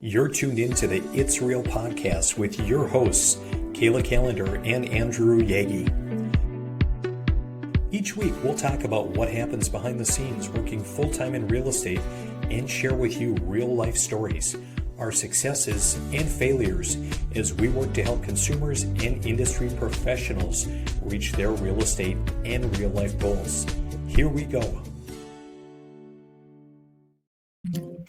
You're tuned into the It's Real podcast with your hosts, Kayla Kallander and Andrew Yaggie. Each week, we'll talk about what happens behind the scenes working full-time in real estate and share with you real-life stories, our successes and failures as we work to help consumers and industry professionals reach their real estate and real-life goals. Here we go.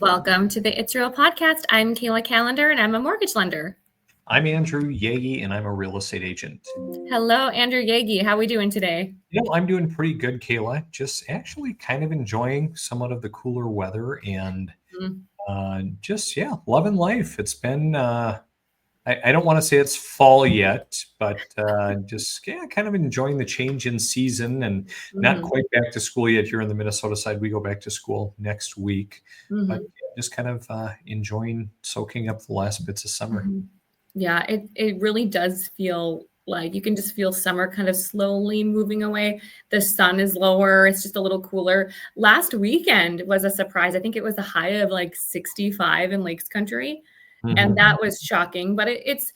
Welcome to the It's Real podcast. I'm Kayla Kallander and I'm a mortgage lender. I'm Andrew Yaggie and I'm a real estate agent. Hello, Andrew Yaggie. How are we doing today? I'm doing pretty good, Kayla. Just actually kind of enjoying somewhat of the cooler weather and loving life. It's been, I don't want to say it's fall yet, but kind of enjoying the change in season and not quite back to school yet. Here on the Minnesota side, we go back to school next week, but just kind of enjoying soaking up the last bits of summer. Yeah, it really does feel like you can just feel summer kind of slowly moving away. The sun is lower. It's just a little cooler. Last weekend was a surprise. I think it was a high of like 65 in Lakes Country. And that was shocking, but it's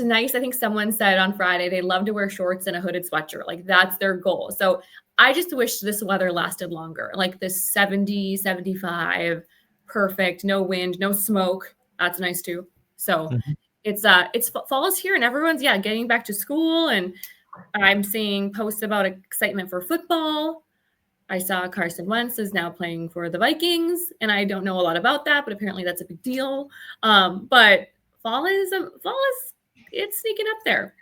nice. I think someone said on Friday, they love to wear shorts and a hooded sweatshirt. Like that's their goal. So I just wish this weather lasted longer, like this 70, 75, perfect, no wind, no smoke. That's nice too. So it's fall is here and everyone's getting back to school. And I'm seeing posts about excitement for football. I saw Carson Wentz is now playing for the Vikings, and I don't know a lot about that, but apparently that's a big deal. But fall is it's sneaking up there.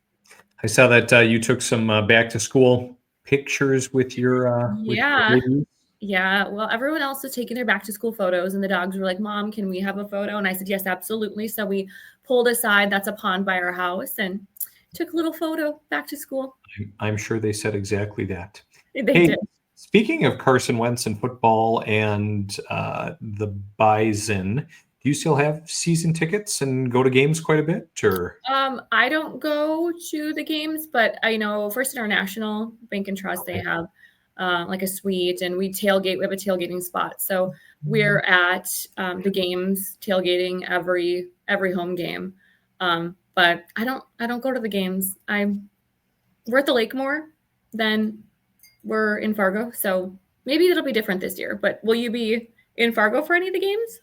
I saw that you took some back to school pictures with your babies. Yeah. Well, everyone else was taking their back to school photos, and the dogs were like, "Mom, can we have a photo?" And I said, "Yes, absolutely." So we pulled aside. That's a pond by our house, and took a little photo back to school. I'm sure they said exactly that. They did. Speaking of Carson Wentz and football and the Bison, do you still have season tickets and go to games quite a bit? Or I don't go to the games, but I know First International Bank and Trust, they have like a suite, and we tailgate. We have a tailgating spot, so we're at the games tailgating every home game. But I don't go to the games. We're at the lake more than we're in Fargo, so maybe it'll be different this year. But will you be in Fargo for any of the games?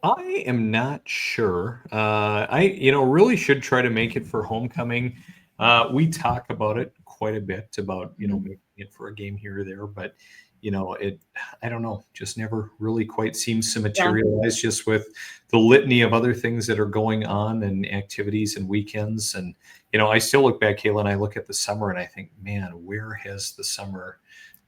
I am not sure. I really should try to make it for homecoming. We talk about it quite a bit about making it for a game here or there, but I don't know, just never really quite seems to materialize just with the litany of other things that are going on and activities and weekends. And, I still look back, Kayla, and I look at the summer and I think, man, where has the summer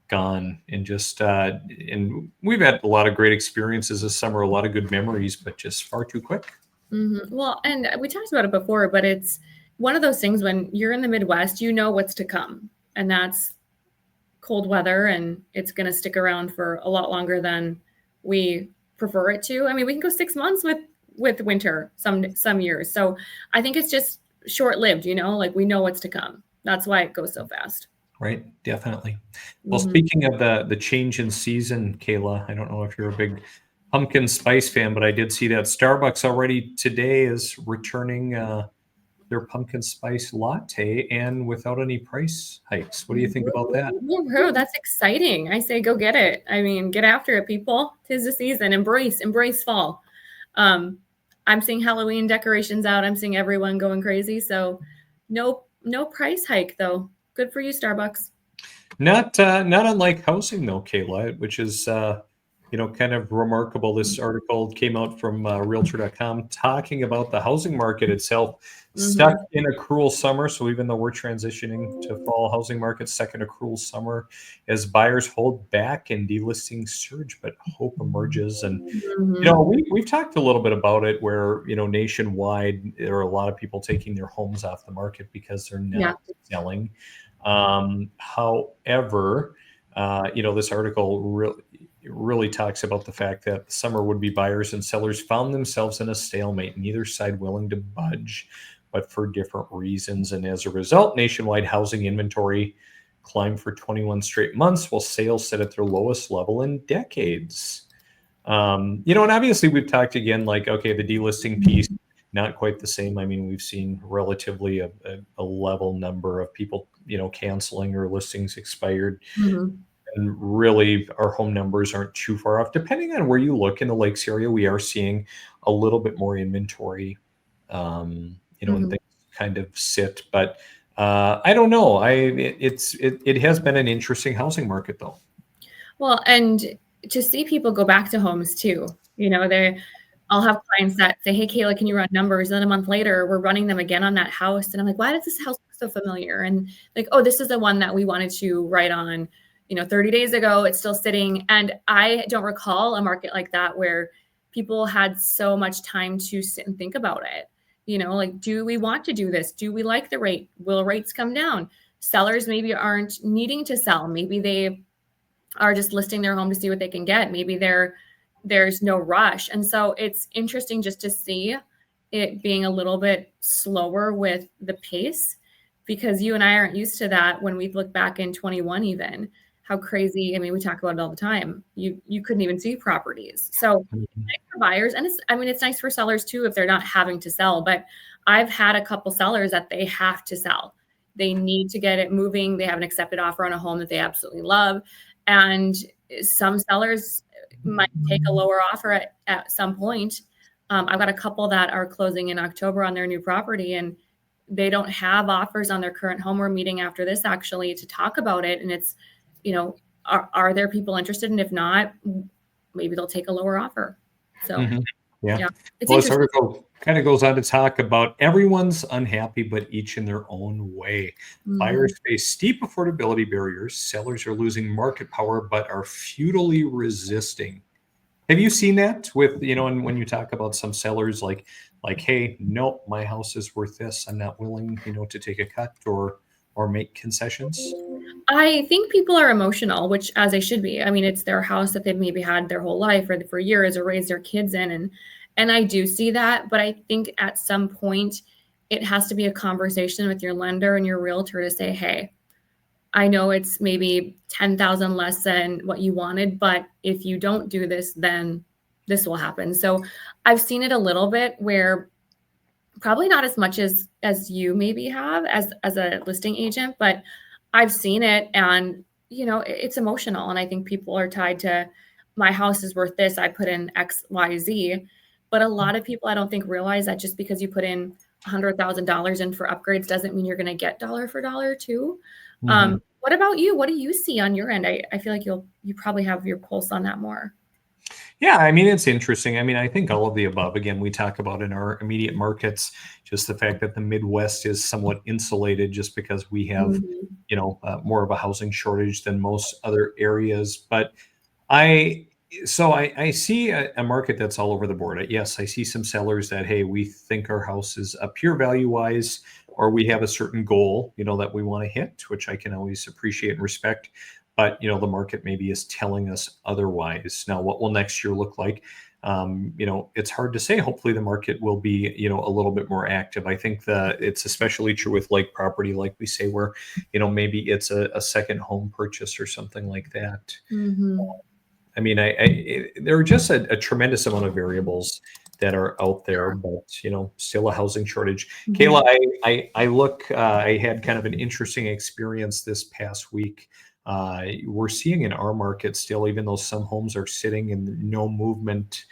gone? And just, and we've had a lot of great experiences this summer, a lot of good memories, but just far too quick. Well, and we talked about it before, but it's one of those things when you're in the Midwest, what's to come, and that's cold weather, and it's going to stick around for a lot longer than we prefer it to. I mean, we can go 6 months with winter some years. So I think it's just short-lived, like we know what's to come. That's why it goes so fast. Right. Definitely. Well, speaking of the change in season, Kayla, I don't know if you're a big pumpkin spice fan, but I did see that Starbucks already today is returning their pumpkin spice latte and without any price hikes. What do you think about that? Ooh, that's exciting. I say go get it. I mean, get after it, people. 'Tis the season. Embrace fall. I'm seeing Halloween decorations out. I'm seeing everyone going crazy. So no price hike though. Good for you, Starbucks. Not unlike housing though, Kayla, which is kind of remarkable. This article came out from Realtor.com talking about the housing market itself stuck in a cruel summer. So even though we're transitioning to fall, housing market stuck in a cruel summer as buyers hold back and delisting surge, but hope emerges. And we've talked a little bit about it where nationwide there are a lot of people taking their homes off the market because they're not selling. However, this article really talks about the fact that summer would-be buyers and sellers found themselves in a stalemate, neither side willing to budge, but for different reasons. And as a result, nationwide housing inventory climbed for 21 straight months, while sales sit at their lowest level in decades. And obviously we've talked again, like, okay, the delisting piece, not quite the same. I mean, we've seen relatively a level number of people, canceling or listings expired. Mhm. And really, our home numbers aren't too far off. Depending on where you look in the Lakes area, we are seeing a little bit more inventory, and Mhm. things kind of sit. But I don't know. It has been an interesting housing market, though. Well, and to see people go back to homes too, I'll have clients that say, "Hey, Kayla, can you run numbers?" And then a month later, we're running them again on that house, and I'm like, "Why does this house look so familiar?" And like, "Oh, this is the one that we wanted to write on, 30 days ago. It's still sitting." And I don't recall a market like that where people had so much time to sit and think about it. Like, do we want to do this? Do we like the rate? Will rates come down? Sellers maybe aren't needing to sell. Maybe they are just listing their home to see what they can get. Maybe there's no rush. And so it's interesting just to see it being a little bit slower with the pace, because you and I aren't used to that. When we look back in 21, even how crazy, I mean, we talk about it all the time. You couldn't even see properties. So it's nice for buyers, and it's nice for sellers too if they're not having to sell. But I've had a couple sellers that they have to sell. They need to get it moving. They have an accepted offer on a home that they absolutely love. And some sellers might take a lower offer at some point. I've got a couple that are closing in October on their new property, and they don't have offers on their current home. We're meeting after this actually to talk about it. And it's, are there people interested? And if not, maybe they'll take a lower offer. So Mhm. Yeah. yeah, it's Well, this interesting. article kind of goes on to talk about everyone's unhappy, but each in their own way. Mhm. Buyers face steep affordability barriers. Sellers are losing market power, but are futilely resisting. Have you seen that with, and when you talk about some sellers like, hey, nope, my house is worth this. I'm not willing, to take a cut or make concessions. I think people are emotional, which as they should be. I mean, it's their house that they've maybe had their whole life or for years or raised their kids in. And I do see that, but I think at some point it has to be a conversation with your lender and your realtor to say, hey, I know it's maybe 10,000 less than what you wanted, but if you don't do this, then this will happen. So I've seen it a little bit where probably not as much as you maybe have as a listing agent, but I've seen it, and it's emotional, and I think people are tied to my house is worth this. I put in XYZ, but a lot of people I don't think realize that just because you put in $100,000 in for upgrades doesn't mean you're going to get dollar for dollar too. Mhm. What about you? What do you see on your end? I feel like you probably have your pulse on that more. Yeah, I mean, it's interesting. I mean, I think all of the above, again, we talk about in our immediate markets, just the fact that the Midwest is somewhat insulated just because we have, Mhm. more of a housing shortage than most other areas. But I, I see a market that's all over the board. Yes, I see some sellers that, hey, we think our house is up here value wise, or we have a certain goal, that we want to hit, which I can always appreciate and respect. But the market maybe is telling us otherwise. Now, what will next year look like? It's hard to say. Hopefully, the market will be, a little bit more active. I think that it's especially true with lake property, like we say, where, maybe it's a second home purchase or something like that. Mhm. I mean, there are just a tremendous amount of variables that are out there, but still a housing shortage. Kayla, Mhm. I look. I had kind of an interesting experience this past week. We're seeing in our market still, even though some homes are sitting in no movement.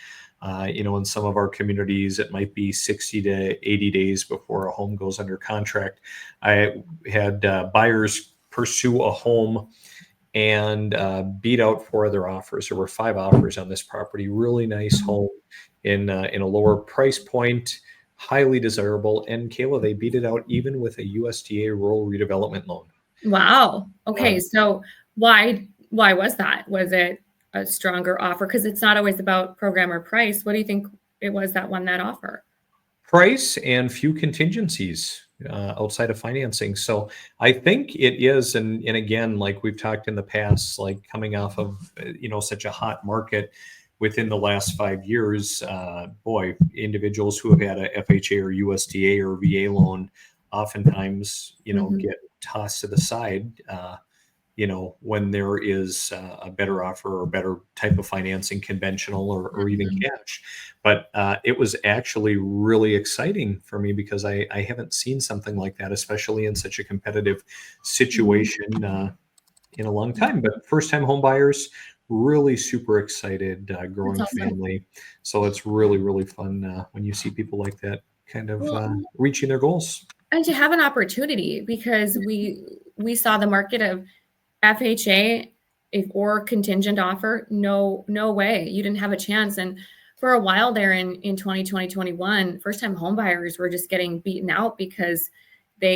In some of our communities, it might be 60 to 80 days before a home goes under contract. I had buyers pursue a home and beat out four other offers. There were five offers on this property. Really nice home in a lower price point, highly desirable. And Kayla, they beat it out even with a USDA rural redevelopment loan. Wow. Uh, Okay. So why was that? Was it a stronger offer? Because it's not always about program or price. What do you think it was that won that offer? Price and few contingencies outside of financing. So I think it is, and again, like we've talked in the past, like coming off of such a hot market within the last 5 years, boy, individuals who have had a FHA or USDA or VA loan, oftentimes Mhm. get tossed to the side. when there is a better offer or better type of financing, conventional or even cash. But it was actually really exciting for me because I haven't seen something like that, especially in such a competitive situation in a long time. But first time home buyers, really super excited, That's growing awesome. family. So it's really, really fun when you see people like that kind of Well, reaching their goals. and to have an opportunity because we saw the market of FHA or contingent offer. No, no way. You didn't have a chance. And for a while there in 2020, 21, first time home buyers were just getting beaten out because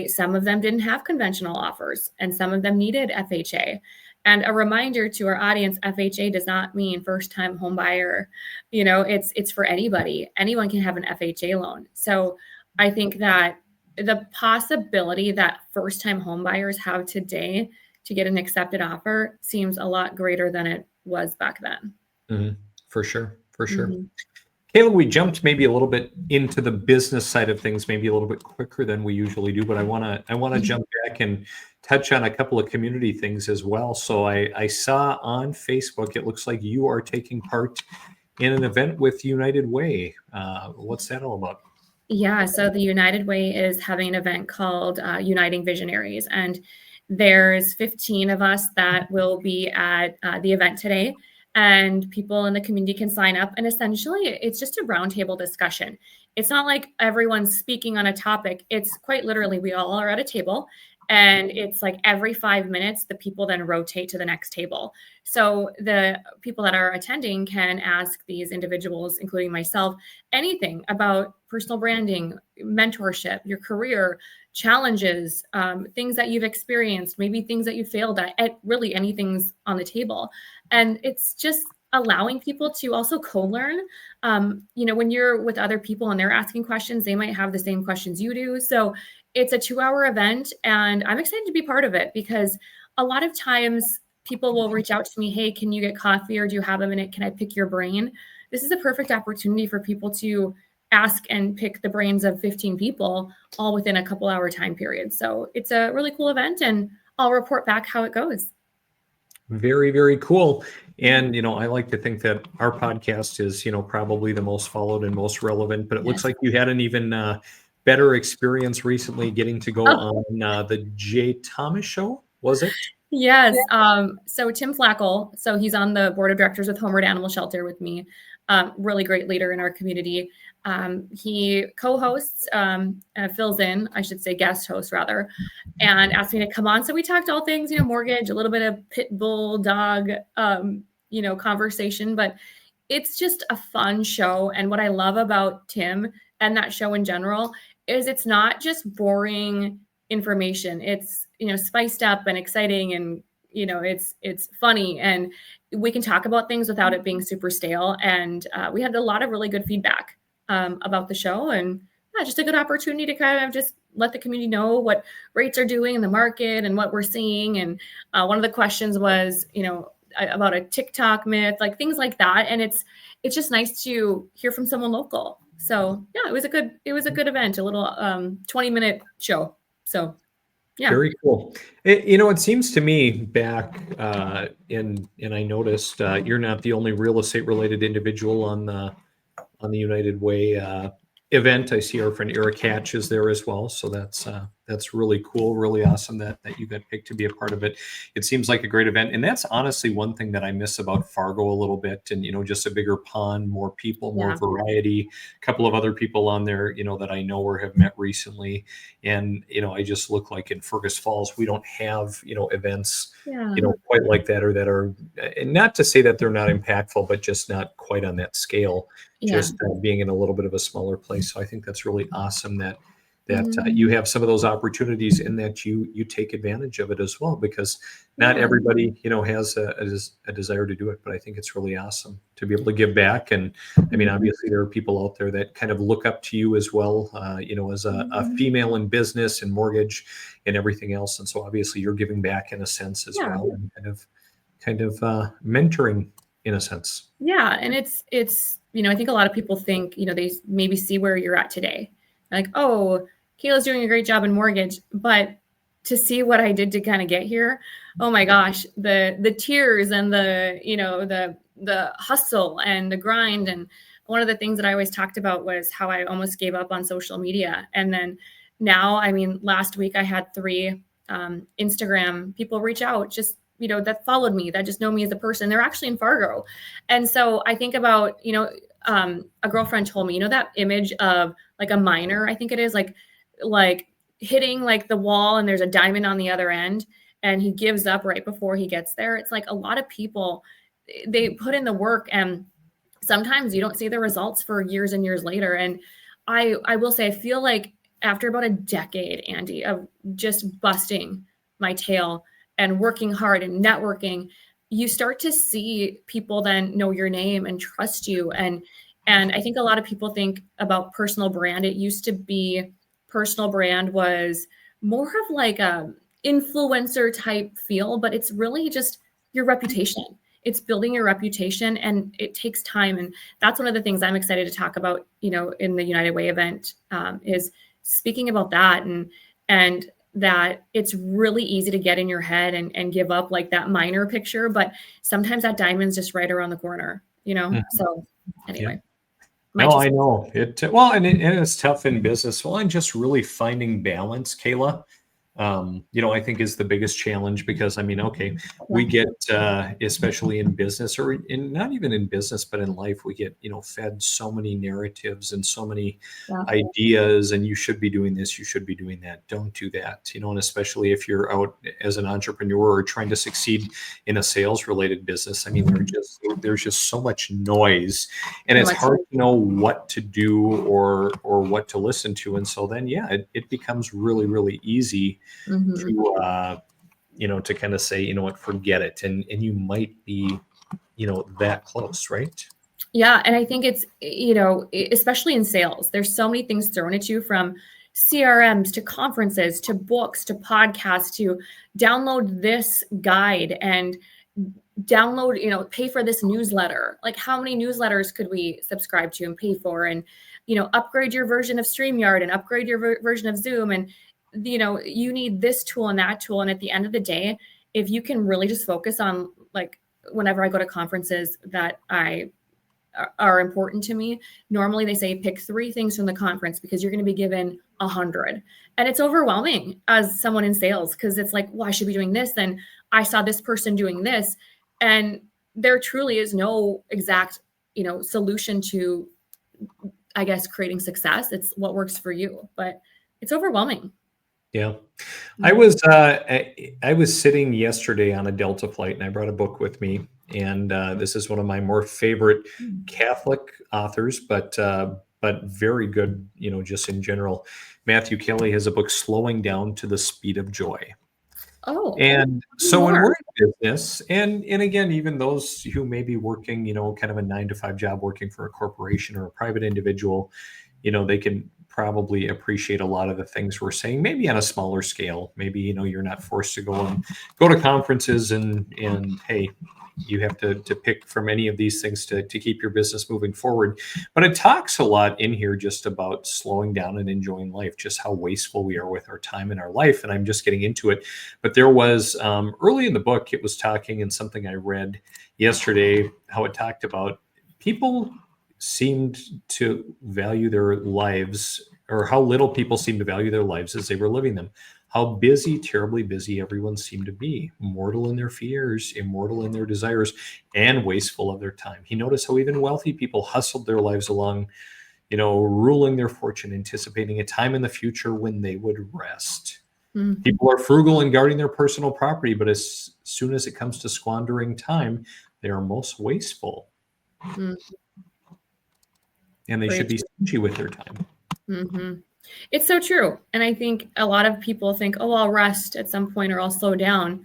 some of them didn't have conventional offers and some of them needed FHA. And a reminder to our audience, FHA does not mean first time home buyer. It's for anybody. Anyone can have an FHA loan. So I think that the possibility that first time home buyers have today to get an accepted offer seems a lot greater than it was back then. Mhm. For sure. For sure. Mhm. Kayla, we jumped maybe a little bit into the business side of things, maybe a little bit quicker than we usually do, but I want to jump back and touch on a couple of community things as well. So I saw on Facebook, it looks like you are taking part in an event with United Way. What's that all about? Yeah, so the United Way is having an event called Uniting Visionaries, and there's 15 of us that will be at the event today. And people in the community can sign up, and essentially, it's just a roundtable discussion. It's not like everyone's speaking on a topic. It's quite literally we all are at a table, and it's like every 5 minutes, the people then rotate to the next table. So the people that are attending can ask these individuals, including myself, anything about personal branding, mentorship, your career, challenges, things that you've experienced, maybe things that you failed at really anything's on the table. And it's just allowing people to also co-learn. When you're with other people and they're asking questions, they might have the same questions you do. So it's a 2-hour event, and I'm excited to be part of it because a lot of times people will reach out to me, hey, can you get coffee or do you have a minute? Can I pick your brain? This is a perfect opportunity for people to ask and pick the brains of 15 people all within a couple hour time period. So it's a really cool event, and I'll report back how it goes. Very, very cool. And, I like to think that our podcast is, probably the most followed and most relevant, but it looks Yes. like you had an even better experience recently getting to go Oh, on the Jay Thomas show, was it? yes. So Tim Flackel, so he's on the board of directors with Homeward Animal Shelter with me. Really great leader in our community. He co-hosts, fills in, I should say guest host rather, and asked me to come on. So we talked all things, mortgage, a little bit of pit bull dog, conversation, but it's just a fun show. And what I love about Tim and that show in general is it's not just boring information. It's, spiced up and exciting, and, it's funny, and we can talk about things without it being super stale. And we had a lot of really good feedback about the show, and just a good opportunity to kind of just let the community know what rates are doing in the market and what we're seeing. And one of the questions was, about a TikTok myth, like things like that. And it's just nice to hear from someone local. So yeah, it was a good event, a little 20-minute show. So yeah. Very cool. It seems to me back and I noticed you're not the only real estate related individual on the United Way event. I see our friend Eric Hatch is there as well, so that's really cool, really awesome that you got picked to be a part of it. It seems like a great event, and that's honestly one thing that I miss about Fargo a little bit, and just a bigger pond, more people, more Yeah. variety. A couple of other people on there, that I know or have met recently, and I just look like in Fergus Falls we don't have events Yeah. quite like that, or that are, and not to say that they're not impactful, but just not quite on that scale, Yeah. just being in a little bit of a smaller place. So I think that's really awesome that Mhm. you have some of those opportunities and that you take advantage of it as well, because not Yeah. everybody has a desire to do it. But I think it's really awesome to be able to give back. And I mean, obviously there are people out there that kind of look up to you as well, as a female in business and mortgage and everything else. And so obviously you're giving back in a sense as Yeah. well, and kind of mentoring in a sense. Yeah, and it's I think a lot of people think, they maybe see where you're at today. Like, oh, Kayla's doing a great job in mortgage, but to see what I did to kind of get here. Oh my gosh, the tears and the hustle and the grind. And one of the things that I always talked about was how I almost gave up on social media. And then now, I mean, last week I had 3 Instagram people reach out, just, that followed me, that just know me as a person. They're actually in Fargo. And so I think about, a girlfriend told me, that image of like a miner, I think it is like hitting like the wall and there's a diamond on the other end and he gives up right before he gets there. It's like a lot of people, they put in the work and sometimes you don't see the results for years and years later. And I will say, I feel like after about a decade, Andy, of just busting my tail and working hard and networking, you start to see people then know your name and trust you. And I think a lot of people think about personal brand. It used to be personal brand was more of like a influencer type feel, but it's really just your reputation. It's building your reputation and it takes time. And that's one of the things I'm excited to talk about, in the United Way event, is speaking about that and that it's really easy to get in your head and give up like that minor picture, but sometimes that diamond's just right around the corner, So anyway. Yeah. No, I know it. Well, and it's tough in business. Well, and just really finding balance, Kayla. I think is the biggest challenge because okay, we get, especially in business or in not even in business, but in life, we get, fed so many narratives and so many ideas and you should be doing this, you should be doing that. Don't do that, and especially if you're out as an entrepreneur or trying to succeed in a sales related business. I mean, there's just so much noise and it's hard to know what to do or what to listen to. And so then, it becomes really, really easy to kind of say, what, forget it. And you might be, that close, right? Yeah. And I think it's, especially in sales, there's so many things thrown at you from CRMs to conferences, to books, to podcasts, to download this guide and download, pay for this newsletter. Like how many newsletters could we subscribe to and pay for? And, upgrade your version of StreamYard and upgrade your version of Zoom. And, you need this tool and that tool. And at the end of the day, if you can really just focus on, like, whenever I go to conferences that are important to me, normally they say pick 3 things from the conference because you're going to be given 100. And it's overwhelming as someone in sales because it's like, well, I should be doing this. And I saw this person doing this. And there truly is no exact, solution to, I guess, creating success. It's what works for you, but it's overwhelming. Yeah. I was sitting yesterday on a Delta flight and I brought a book with me. And this is one of my more favorite Catholic authors, but very good, just in general. Matthew Kelly has a book, Slowing Down to the Speed of Joy. Oh, and so when we're in business, and again, even those who may be working, kind of a 9-to-5 job, working for a corporation or a private individual, they can probably appreciate a lot of the things we're saying, maybe on a smaller scale. Maybe, you're not forced to go to conferences and hey, you have to pick from any of these things to keep your business moving forward. But it talks a lot in here just about slowing down and enjoying life, just how wasteful we are with our time in our life. And I'm just getting into it. But there was early in the book, it was talking, and something I read yesterday, how it talked about people seemed to value their lives, or how little people seemed to value their lives as they were living them. How busy, terribly busy everyone seemed to be, mortal in their fears, immortal in their desires, and wasteful of their time. He noticed how even wealthy people hustled their lives along, ruling their fortune, anticipating a time in the future when they would rest. Mm-hmm. People are frugal in guarding their personal property, but as soon as it comes to squandering time, they are most wasteful. Mm-hmm. And they should be stingy with their time. Mm-hmm. It's so true. And I think a lot of people think, oh, I'll rest at some point or I'll slow down.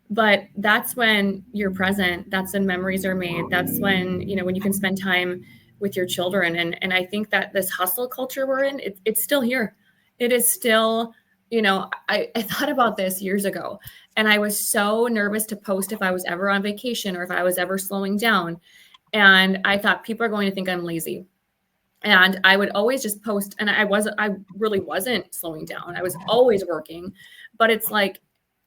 But that's when you're present. That's when memories are made. That's when, when you can spend time with your children. And I think that this hustle culture we're in, it's still here. It is still, I thought about this years ago, and I was so nervous to post if I was ever on vacation or if I was ever slowing down. And I thought people are going to think I'm lazy. And I would always just post, and I really wasn't slowing down. I was always working, but it's like,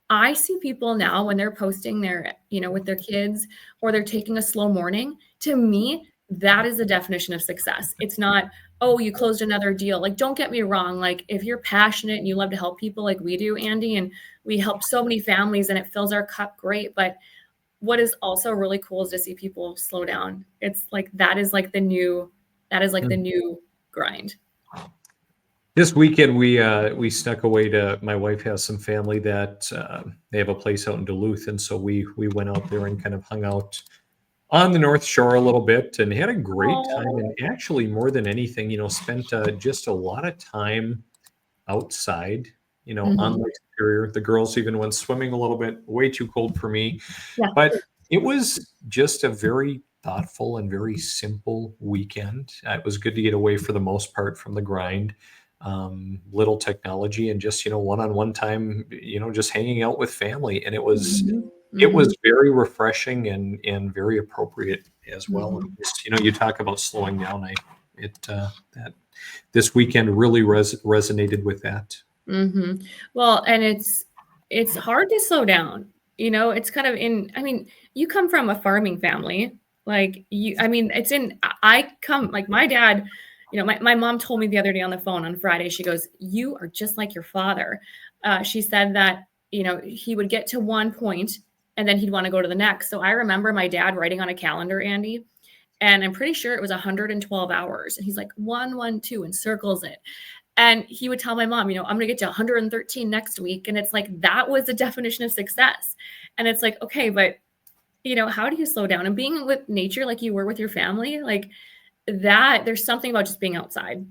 I see people now when they're posting their, with their kids, or they're taking a slow morning. To me, that is the definition of success. It's not, oh, you closed another deal. Like, don't get me wrong. Like, if you're passionate and you love to help people like we do, Andy, and we help so many families and it fills our cup, great. But what is also really cool is to see people slow down. It's like, that is like the new grind. This weekend we snuck away to, my wife has some family that they have a place out in Duluth, and so we went out there and kind of hung out on the North Shore a little bit and had a great time. And actually, more than anything, spent just a lot of time outside, on Lake Superior. The girls even went swimming a little bit, way too cold for me. Yeah. But it was just a very thoughtful and very simple weekend. It was good to get away for the most part from the grind. Little technology and just, one-on-one time, just hanging out with family. And it was very refreshing and very appropriate as well. And just, you talk about slowing down. That this weekend really resonated with that. Well, and it's hard to slow down. It's kind of you come from a farming family. Like I come, like my dad, my mom told me the other day on the phone on Friday, she goes, "You are just like your father." She said that, he would get to one point and then he'd want to go to the next. So I remember my dad writing on a calendar, Andy, and I'm pretty sure it was 112 hours. And he's like, 112, and circles it. And he would tell my mom, I'm going to get to 113 next week. And it's like, that was the definition of success. And it's like, okay, but, how do you slow down? And being with nature, like you were with your family, like that, there's something about just being outside.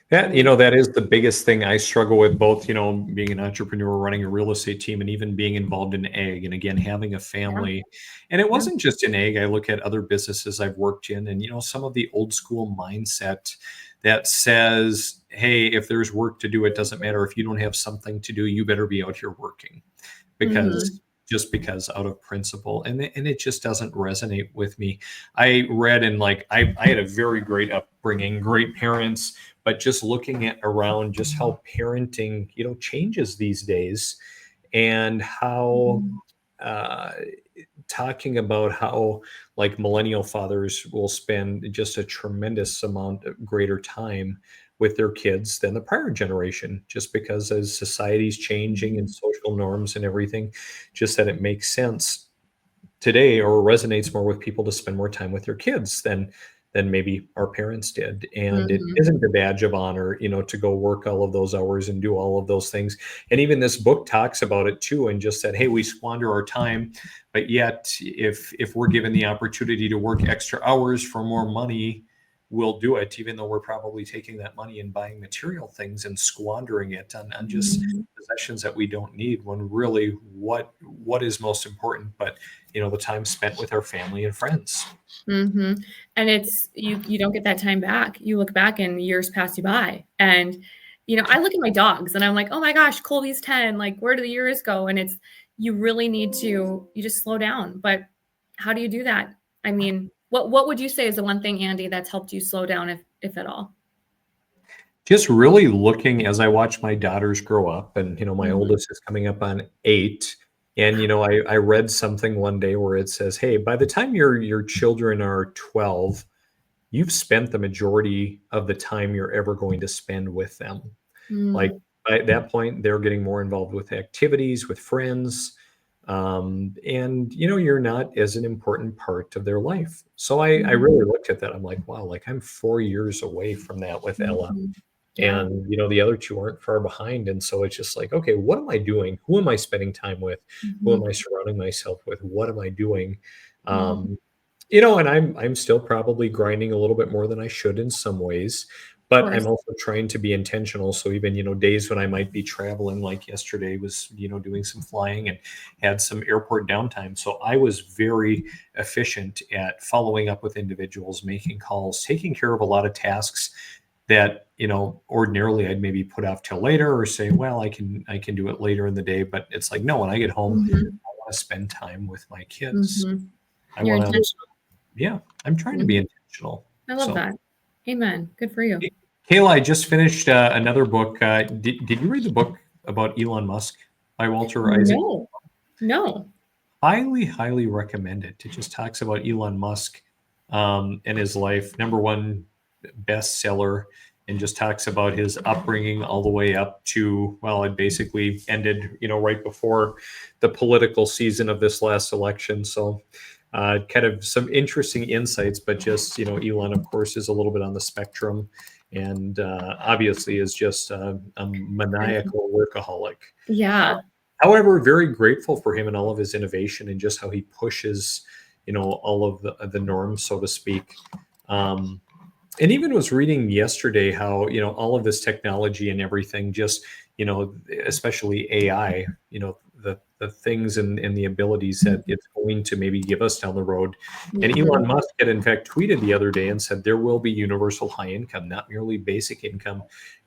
That is the biggest thing I struggle with, both, being an entrepreneur, running a real estate team, and even being involved in ag. And again, having a family. Yeah. And it wasn't just in ag. I look at other businesses I've worked in, and, some of the old school mindset that says, hey, if there's work to do, it doesn't matter. If you don't have something to do, you better be out here working, because because out of principle. And it just doesn't resonate with me. I read, and I had a very great upbringing, great parents, but just looking at around just how parenting, changes these days, and how talking about how millennial fathers will spend just a tremendous amount of greater time with their kids than the prior generation, just because as society's changing and social norms and everything, just that it makes sense today, or resonates more with people, to spend more time with their kids than maybe our parents did. And it isn't a badge of honor, to go work all of those hours and do all of those things. And even this book talks about it too, and just said, hey, we squander our time, but yet if we're given the opportunity to work extra hours for more money, we'll do it, even though we're probably taking that money and buying material things and squandering it on just possessions that we don't need, when really what is most important, but the time spent with our family and friends. And it's, you don't get that time back. You look back and years pass you by. And, I look at my dogs and I'm like, oh my gosh, Colby's 10, like, where do the years go? And it's, you really need to, you just slow down. But how do you do that? I mean, what would you say is the one thing, Andy, that's helped you slow down, if at all? Just really looking, as I watch my daughters grow up, and, my oldest is coming up on 8. And, I read something one day where it says, hey, by the time your children are 12, you've spent the majority of the time you're ever going to spend with them. Like, at that point, they're getting more involved with activities, with friends. And, you're not as an important part of their life. So I really looked at that. I'm like, wow, like I'm 4 years away from that with Ella. Yeah. And, the other two aren't far behind. And so it's just like, okay, what am I doing? Who am I spending time with? Who am I surrounding myself with? What am I doing? And I'm still probably grinding a little bit more than I should in some ways, but I'm also trying to be intentional. So even, days when I might be traveling, like yesterday was, doing some flying and had some airport downtime. So I was very efficient at following up with individuals, making calls, taking care of a lot of tasks that, ordinarily I'd maybe put off till later, or say, well, I can do it later in the day. But it's like, no, when I get home, I want to spend time with my kids. You're intentional. Yeah, I'm trying to be intentional. I love that. Amen. Good for you. Kayla, I just finished another book. Did you read the book about Elon Musk by Walter Isaac? No, no. Highly recommend it. It just talks about Elon Musk and his life. Number one bestseller, and just talks about his upbringing all the way up to, well, it basically ended, right before the political season of this last election. So kind of some interesting insights, but just, Elon, of course, is a little bit on the spectrum and obviously is just a maniacal workaholic. Yeah. However, very grateful for him and all of his innovation and just how he pushes, all of the norms, so to speak. And even was reading yesterday how, all of this technology and everything, just, especially AI, the things and the abilities that it's going to maybe give us down the road. And Elon Musk had in fact tweeted the other day and said there will be universal high income, not merely basic income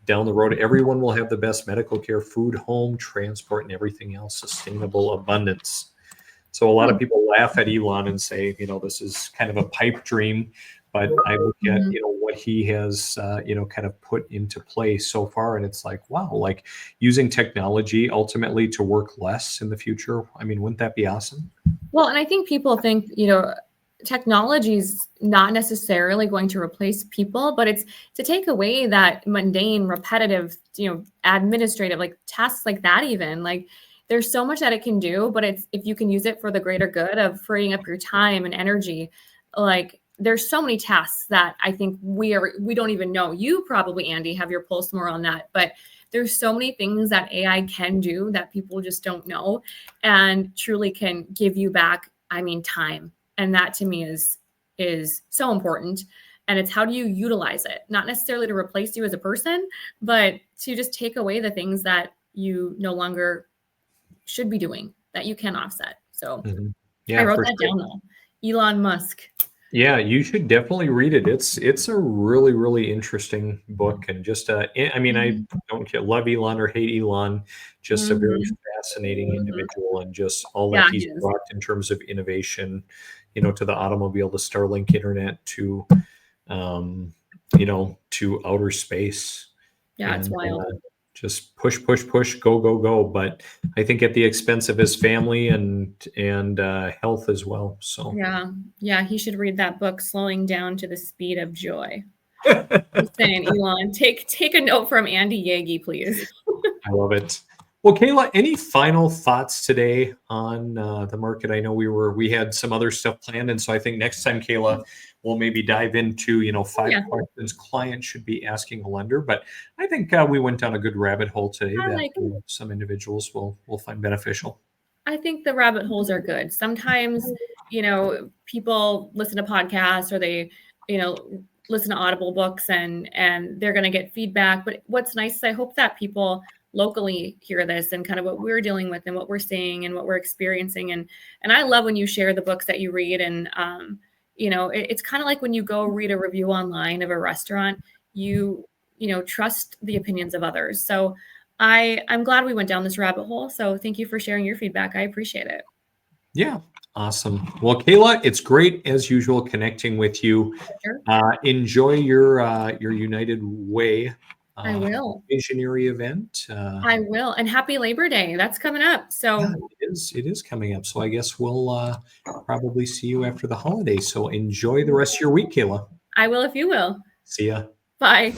down the road. Everyone will have the best medical care, food, home, transport, and everything else, sustainable abundance. So a lot of people laugh at Elon and say, this is kind of a pipe dream. But I look at, what he has, kind of put into place so far. And it's like, wow, like using technology ultimately to work less in the future. I mean, wouldn't that be awesome? Well, and I think people think, technology is not necessarily going to replace people, but it's to take away that mundane, repetitive, administrative, like tasks like that, even like there's so much that it can do, but it's, if you can use it for the greater good of freeing up your time and energy, like there's so many tasks that I think we don't even know. You probably, Andy, have your pulse more on that, but there's so many things that AI can do that people just don't know and truly can give you back, time. And that to me is so important. And it's how do you utilize it? Not necessarily to replace you as a person, but to just take away the things that you no longer should be doing that you can offset. So Yeah, I wrote that down though. Elon Musk. Yeah, you should definitely read it. It's a really interesting book, and just I don't love Elon or hate Elon, just a very fascinating individual, and just all that he's brought in terms of innovation, to the automobile, the Starlink internet, to to outer space. Yeah, it's wild. Just push, go. But I think at the expense of his family and health as well. So yeah, he should read that book, Slowing Down to the Speed of Joy. I'm saying, Elon, take a note from Andy Yaggie, please. I love it. Well, Kayla, any final thoughts today on the market? I know we had some other stuff planned, and so I think next time, Kayla, we'll maybe dive into 5 questions clients should be asking a lender. But I think we went down a good rabbit hole today that some individuals will find beneficial. I think the rabbit holes are good. Sometimes, people listen to podcasts or they, listen to Audible books and they're going to get feedback. But what's nice is I hope that people locally hear this and kind of what we're dealing with and what we're seeing and what we're experiencing. And I love when you share the books that you read. And, it's kind of like when you go read a review online of a restaurant, you trust the opinions of others. So I'm glad we went down this rabbit hole. So thank you for sharing your feedback. I appreciate it. Yeah. Awesome. Well, Kayla, it's great as usual connecting with you. Sure. Enjoy your United Way. I will. Visionary event. I will. And happy Labor Day. That's coming up. So it is coming up. So I guess we'll probably see you after the holiday. So enjoy the rest of your week, Kayla. I will if you will. See ya. Bye.